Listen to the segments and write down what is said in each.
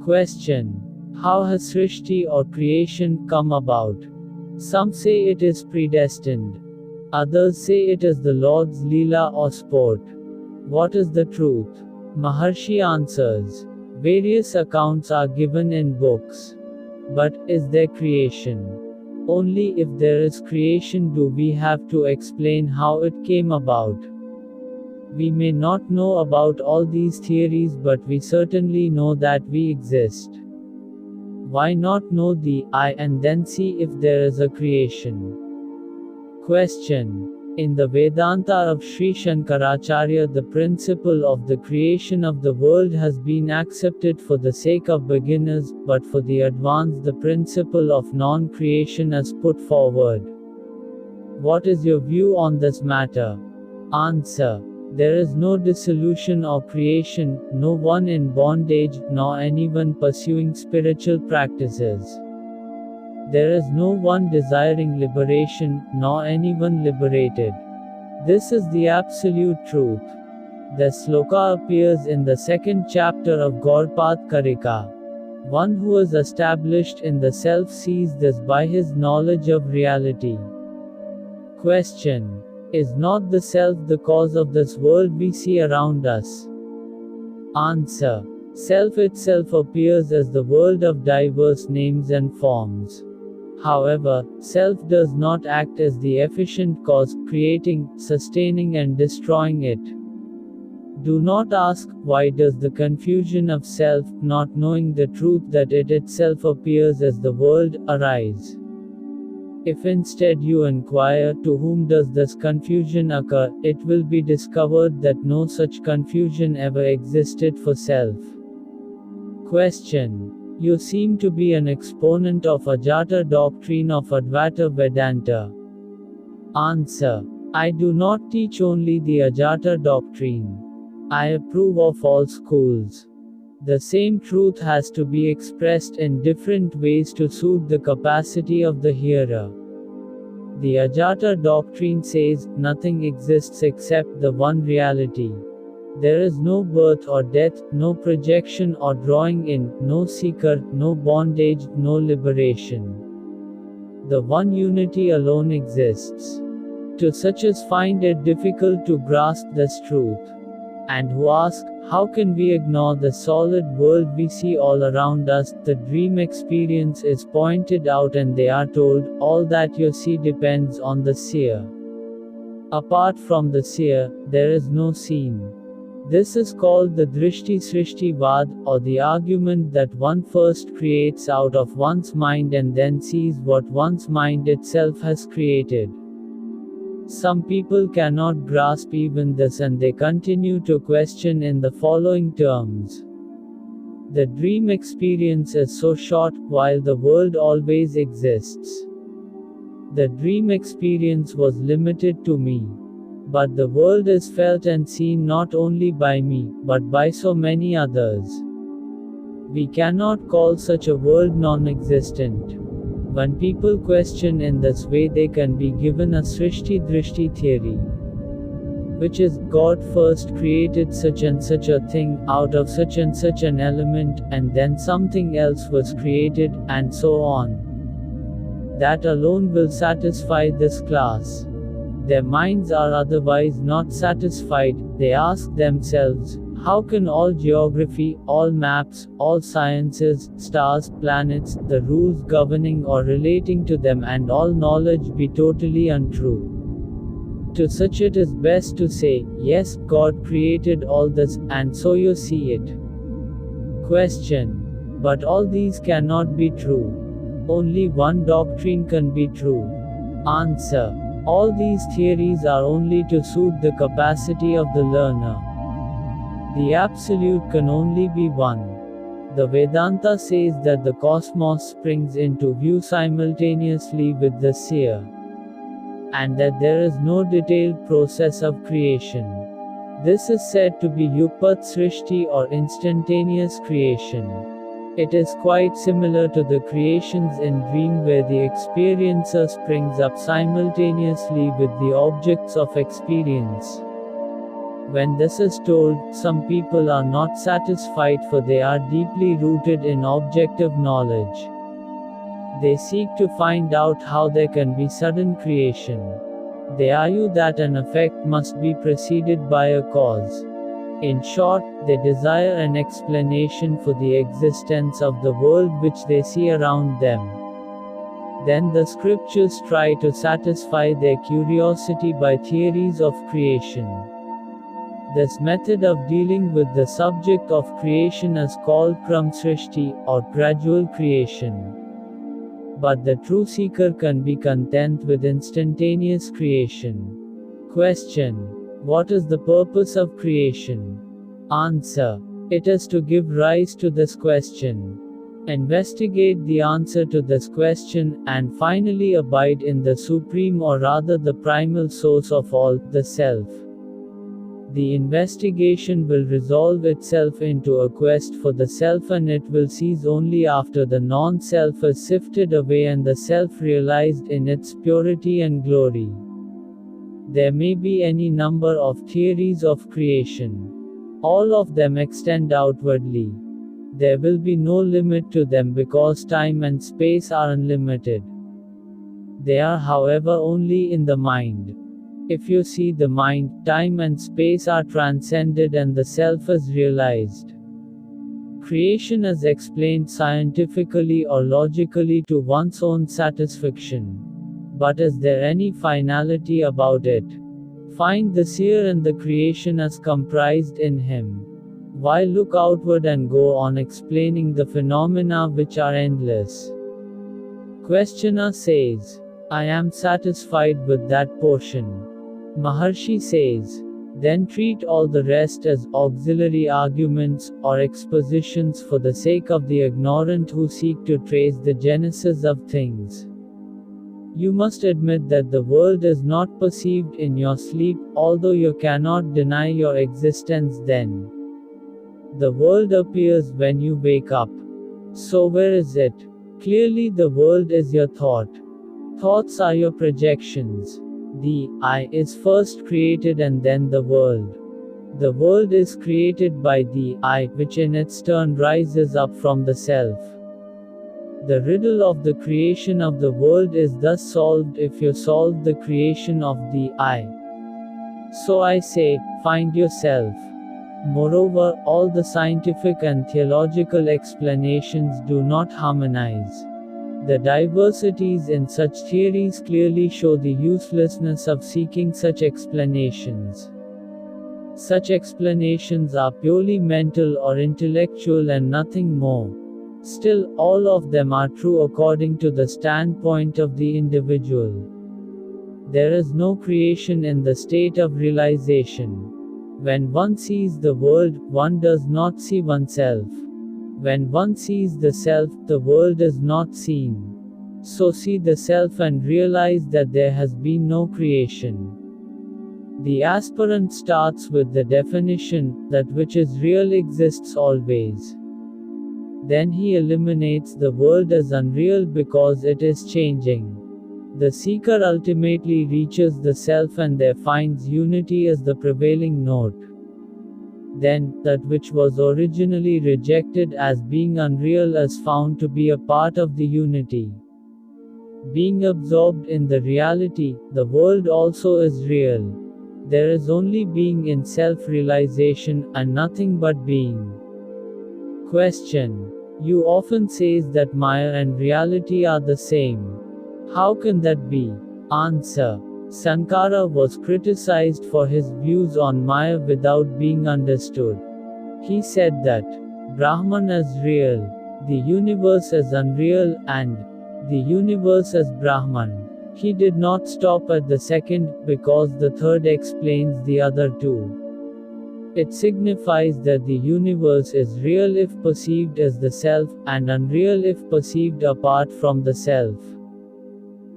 Question. How has Srishti or creation come about? Some say it is predestined. Others say it is the Lord's Leela or sport. What is the truth? Maharshi answers. Various accounts are given in books. But, is there creation? Only if there is creation do we have to explain how it came about. We may not know about all these theories, but we certainly know that we exist. Why not know the I and then see if there is a creation? Question. In the Vedanta of Sri Shankaracharya, the principle of the creation of the world has been accepted for the sake of beginners, but for the advanced the principle of non-creation is put forward. What is your view on this matter? Answer. There is no dissolution or creation, no one in bondage, nor anyone pursuing spiritual practices. There is no one desiring liberation, nor anyone liberated. This is the absolute truth. The sloka appears in the second chapter of Gaurpad Karika. One who is established in the self sees this by his knowledge of reality. Question. Is not the self the cause of this world we see around us? Answer. Self itself appears as the world of diverse names and forms. However, self does not act as the efficient cause, creating, sustaining and destroying it. Do not ask, why does the confusion of self, not knowing the truth that it itself appears as the world, arise? If instead you inquire to whom does this confusion occur, it will be discovered that no such confusion ever existed for self. Question. You seem to be an exponent of Ajata doctrine of Advaita Vedanta. Answer. I do not teach only the Ajata doctrine. I approve of all schools. The same truth has to be expressed in different ways to suit the capacity of the hearer. The Ajata doctrine says, nothing exists except the one reality. There is no birth or death, no projection or drawing in, no seeker, no bondage, no liberation. The one unity alone exists. To such as find it difficult to grasp this truth, and who ask, how can we ignore the solid world we see all around us? The dream experience is pointed out and they are told, all that you see depends on the seer. Apart from the seer, there is no seen. This is called the Drishti Srishti Vad, or the argument that one first creates out of one's mind and then sees what one's mind itself has created. Some people cannot grasp even this and they continue to question in the following terms. The dream experience is so short, while the world always exists. The dream experience was limited to me. But the world is felt and seen not only by me, but by so many others. We cannot call such a world non-existent. When people question in this way, they can be given a Srishti Drishti theory, which is, God first created such and such a thing, out of such and such an element, and then something else was created, and so on. That alone will satisfy this class. Their minds are otherwise not satisfied. They ask themselves, how can all geography, all maps, all sciences, stars, planets, the rules governing or relating to them and all knowledge be totally untrue? To such it is best to say, yes, God created all this, and so you see it. Question. But all these cannot be true. Only one doctrine can be true. Answer. All these theories are only to suit the capacity of the learner. The Absolute can only be one. The Vedanta says that the cosmos springs into view simultaneously with the seer, and that there is no detailed process of creation. This is said to be Yukpat Srishti or instantaneous creation. It is quite similar to the creations in dream where the experiencer springs up simultaneously with the objects of experience. When this is told, some people are not satisfied for they are deeply rooted in objective knowledge. They seek to find out how there can be sudden creation. They argue that an effect must be preceded by a cause. In short, they desire an explanation for the existence of the world which they see around them. Then the scriptures try to satisfy their curiosity by theories of creation. This method of dealing with the subject of creation is called Kram Srishti, or gradual creation. But the true seeker can be content with instantaneous creation. Question: what is the purpose of creation? Answer: it is to give rise to this question. Investigate the answer to this question, and finally abide in the supreme, or rather the primal source of all, the Self. The investigation will resolve itself into a quest for the Self, and it will cease only after the non-self is sifted away and the Self realized in its purity and glory. There may be any number of theories of creation. All of them extend outwardly. There will be no limit to them because time and space are unlimited. They are, however, only in the mind. If you see the mind, time and space are transcended and the Self is realized. Creation is explained scientifically or logically to one's own satisfaction. But is there any finality about it? Find the seer in the creation as comprised in him. Why look outward and go on explaining the phenomena which are endless? Questioner says, I am satisfied with that portion. Maharshi says, then treat all the rest as auxiliary arguments, or expositions for the sake of the ignorant who seek to trace the genesis of things. You must admit that the world is not perceived in your sleep, although you cannot deny your existence then. The world appears when you wake up. So where is it? Clearly the world is your thought. Thoughts are your projections. The I is first created and then the world. The world is created by the I, which in its turn rises up from the Self. The riddle of the creation of the world is thus solved if you solve the creation of the I. So I say, find yourself. Moreover, all the scientific and theological explanations do not harmonize. The diversities in such theories clearly show the uselessness of seeking such explanations. Such explanations are purely mental or intellectual and nothing more. Still, all of them are true according to the standpoint of the individual. There is no creation in the state of realization. When one sees the world, one does not see oneself. When one sees the Self, the world is not seen. So see the Self and realize that there has been no creation. The aspirant starts with the definition, that which is real exists always. Then he eliminates the world as unreal because it is changing. The seeker ultimately reaches the Self and there finds unity as the prevailing note. Then, that which was originally rejected as being unreal is found to be a part of the unity. Being absorbed in the reality, the world also is real. There is only being in self-realization, and nothing but being. Question: you often says that Maya and reality are the same. How can that be? Answer: Sankara was criticized for his views on Maya without being understood. He said that Brahman is real, the universe is unreal, and the universe is Brahman. He did not stop at the second, because the third explains the other two. It signifies that the universe is real if perceived as the Self, and unreal if perceived apart from the Self.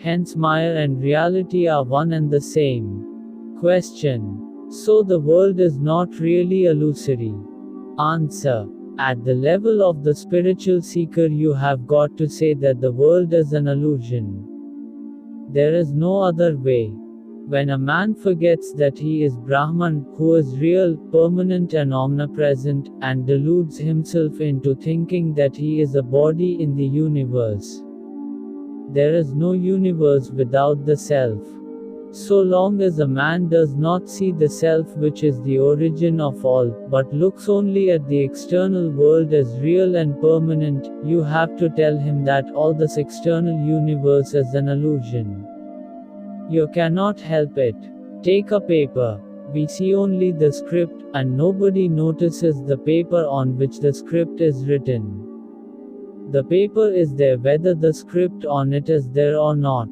Hence Maya and reality are one and the same. Question: so the world is not really illusory? Answer: at the level of the spiritual seeker you have got to say that the world is an illusion. There is no other way. When a man forgets that he is Brahman, who is real, permanent and omnipresent, and deludes himself into thinking that he is a body in the universe. There is no universe without the self. So long as a man does not see the self which is the origin of all, but looks only at the external world as real and permanent, you have to tell him that all this external universe is an illusion. You cannot help it. Take a paper. We see only the script, and nobody notices the paper on which the script is written. The paper is there whether the script on it is there or not.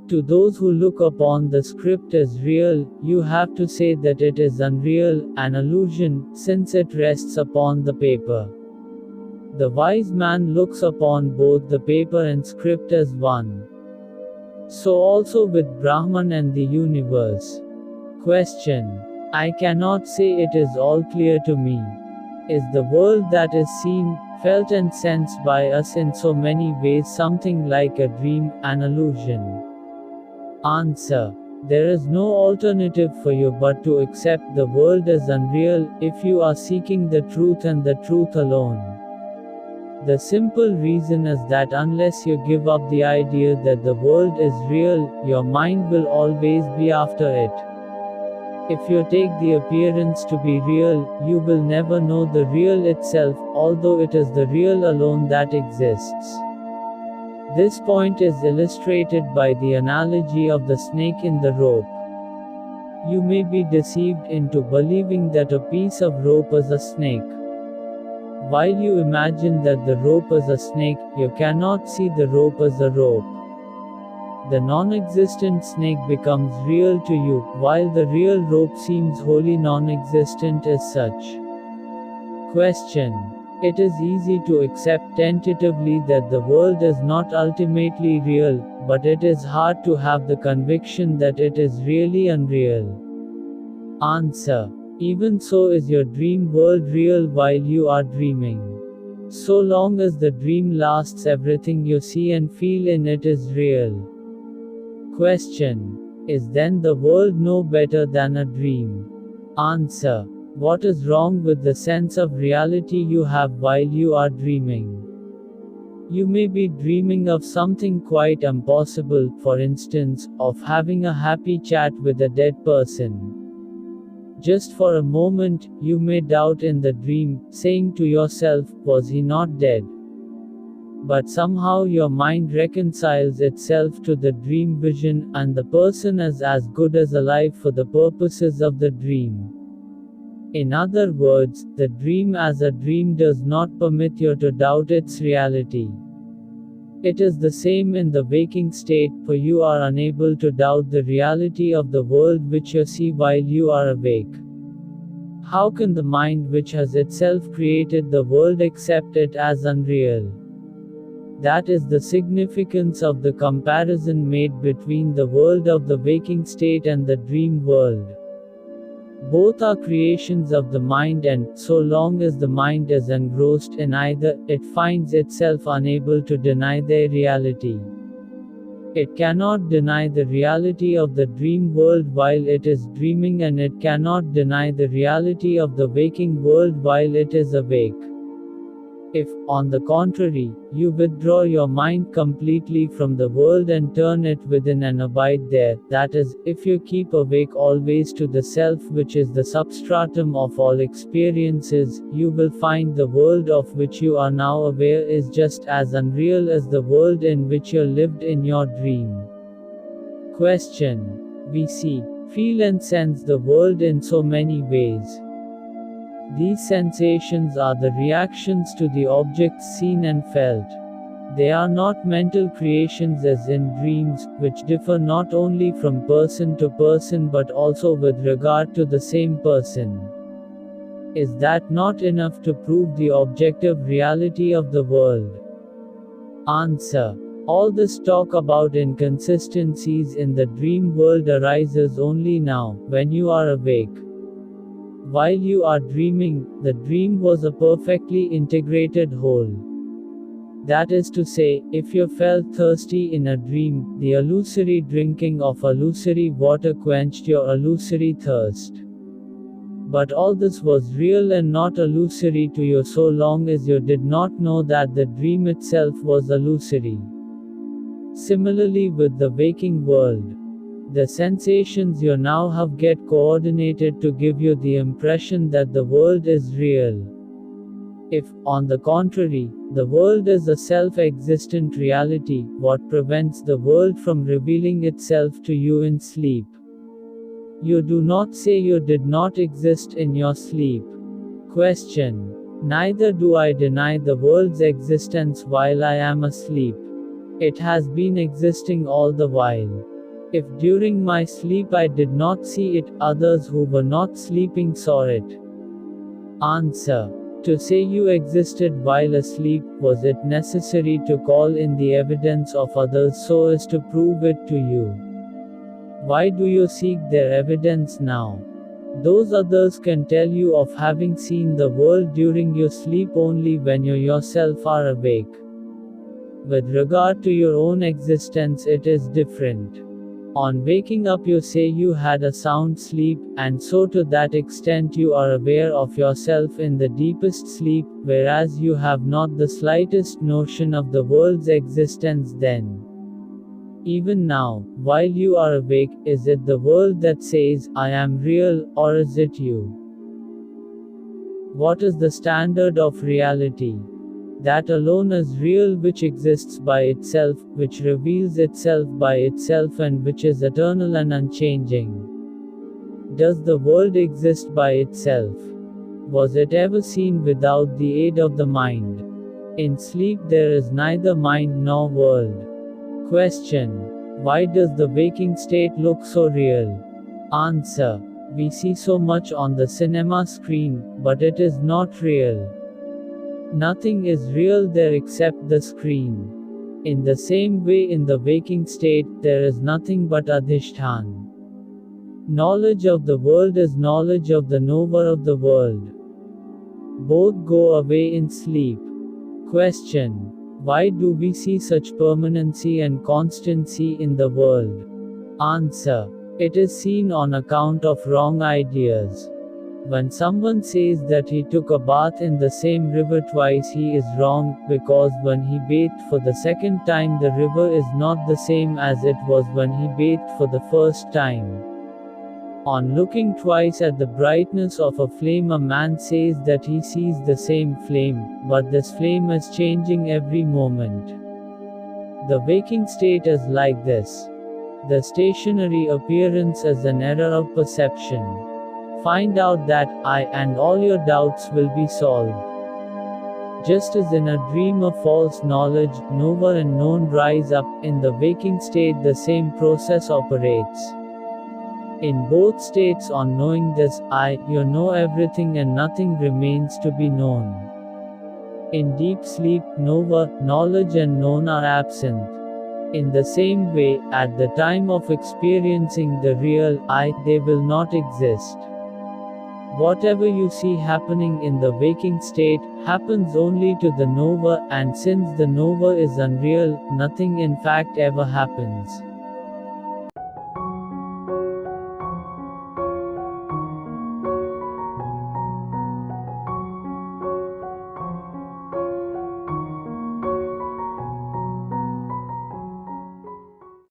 To those who look upon the script as real, you have to say that it is unreal, an illusion, since it rests upon the paper. The wise man looks upon both the paper and script as one. So also with Brahman and the universe. Question. I cannot say it is all clear to me. Is the world that is seen, felt and sensed by us in so many ways something like a dream, an illusion? Answer. There is no alternative for you but to accept the world as unreal, if you are seeking the truth and the truth alone. The simple reason is that unless you give up the idea that the world is real, your mind will always be after it. If you take the appearance to be real, you will never know the real itself, although it is the real alone that exists. This point is illustrated by the analogy of the snake in the rope. You may be deceived into believing that a piece of rope is a snake. While you imagine that the rope is a snake, you cannot see the rope as a rope. The non-existent snake becomes real to you, while the real rope seems wholly non-existent as such. Question. It is easy to accept tentatively that the world is not ultimately real, but it is hard to have the conviction that it is really unreal. Answer. Even so is your dream world real while you are dreaming. So long as the dream lasts, everything you see and feel in it is real. Question. Is then the world no better than a dream? Answer. What is wrong with the sense of reality you have while you are dreaming? You may be dreaming of something quite impossible, for instance, of having a happy chat with a dead person. Just for a moment, you may doubt in the dream, saying to yourself, was he not dead? But somehow your mind reconciles itself to the dream vision, and the person is as good as alive for the purposes of the dream. In other words, the dream as a dream does not permit you to doubt its reality. It is the same in the waking state, for you are unable to doubt the reality of the world which you see while you are awake. How can the mind which has itself created the world accept it as unreal? That is the significance of the comparison made between the world of the waking state and the dream world. Both are creations of the mind, and, so long as the mind is engrossed in either, it finds itself unable to deny their reality. It cannot deny the reality of the dream world while it is dreaming, and it cannot deny the reality of the waking world while it is awake. If, on the contrary, you withdraw your mind completely from the world and turn it within and abide there, that is, if you keep awake always to the self which is the substratum of all experiences, you will find the world of which you are now aware is just as unreal as the world in which you lived in your dream. Question. We see, feel and sense the world in so many ways. These sensations are the reactions to the objects seen and felt. They are not mental creations as in dreams, which differ not only from person to person but also with regard to the same person. Is that not enough to prove the objective reality of the world? Answer. All this talk about inconsistencies in the dream world arises only now, when you are awake. While you are dreaming, the dream was a perfectly integrated whole. That is to say, if you felt thirsty in a dream, the illusory drinking of illusory water quenched your illusory thirst. But all this was real and not illusory to you so long as you did not know that the dream itself was illusory. Similarly with the waking world, the sensations you now have get coordinated to give you the impression that the world is real. If, on the contrary, the world is a self-existent reality, what prevents the world from revealing itself to you in sleep? You do not say you did not exist in your sleep. Question. Neither do I deny the world's existence while I am asleep. It has been existing all the while. If during my sleep I did not see it, others who were not sleeping saw it. Answer. To say you existed while asleep, was it necessary to call in the evidence of others so as to prove it to you? Why do you seek their evidence now? Those others can tell you of having seen the world during your sleep only when you yourself are awake. With regard to your own existence, it is different. On waking up, you say you had a sound sleep, and so to that extent you are aware of yourself in the deepest sleep, whereas you have not the slightest notion of the world's existence then. Even now, while you are awake, is it the world that says, I am real, or is it you? What is the standard of reality? That alone is real, which exists by itself, which reveals itself by itself, and which is eternal and unchanging. Does the world exist by itself? Was it ever seen without the aid of the mind? In sleep there is neither mind nor world. Question. Why does the waking state look so real? Answer. We see so much on the cinema screen, but it is not real. Nothing is real there except the screen. In the same way, in the waking state, there is nothing but adhishthan. Knowledge of the world is knowledge of the knower of the world. Both go away in sleep. Question. Why do we see such permanency and constancy in the world? Answer. It is seen on account of wrong ideas. When someone says that he took a bath in the same river twice, he is wrong, because when he bathed for the second time the river is not the same as it was when he bathed for the first time. On looking twice at the brightness of a flame, a man says that he sees the same flame, but this flame is changing every moment. The waking state is like this. The stationary appearance is an error of perception. Find out that, and all your doubts will be solved. Just as in a dream of false knowledge, knower and known rise up, in the waking state the same process operates. In both states, on knowing this, you know everything and nothing remains to be known. In deep sleep, knower, knowledge and known are absent. In the same way, at the time of experiencing the real I, they will not exist. Whatever you see happening in the waking state, happens only to the knower, and since the knower is unreal, nothing in fact ever happens.